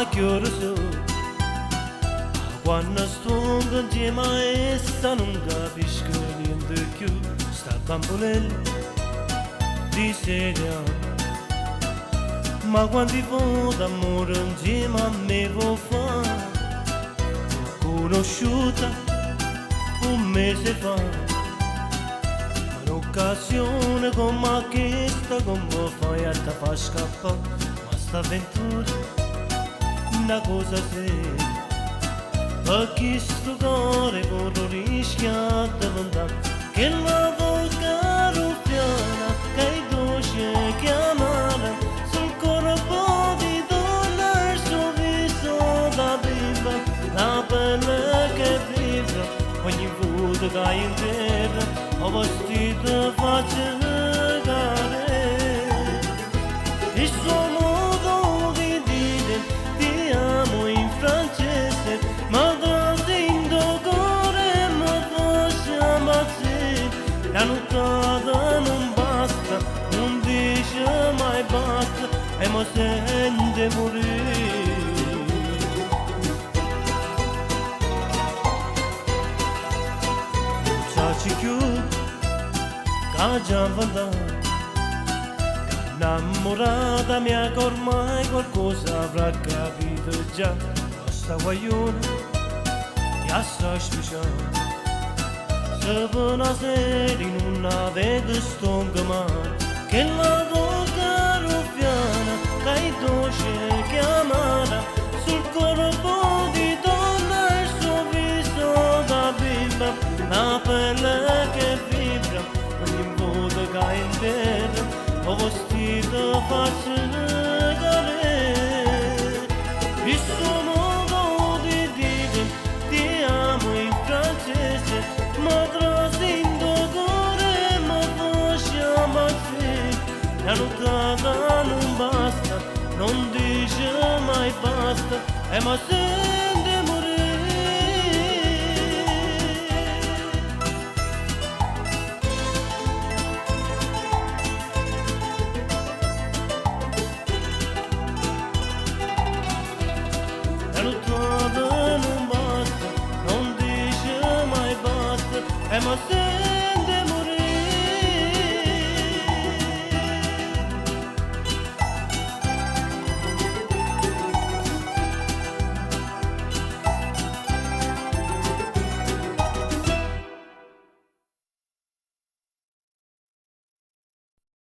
chiuso quando sto insieme a essa non capisco niente più sta bambolella di sedia ma quanti po' d'amore insieme a me può fare conosciuta un mese fa un'occasione come questa come fai a te far scappare ma sta avventura una cosa seria perché sto cuore corro rischia di diventare che la bocca ruffiana che è dolce chiamare sul corpo di donna il suo viso da bimba la pelle che vibra ogni vuoto che hai in terra ho vestito faccia cagare il suo modo di dire ti amo in francese ma dentro cuore mi faccia ammazzare la nottata non basta non dice mai basta e mi sente morire ci chiudo che già vada innamorata mia che ormai qualcosa avrà capito già questa guagliona ti assai speciale se per una sera in una vede stonca che la bocca ruffiana che è dolce chiamata sul corpo di donna il suo viso da bimba la pelle che vibra ogni voto che hai in terra ho vestito faccia cadere il suo modo di dire ti amo in francese ma trascendo cuore ma faccia ammazzare la nottata non basta non dice mai basta e ma sente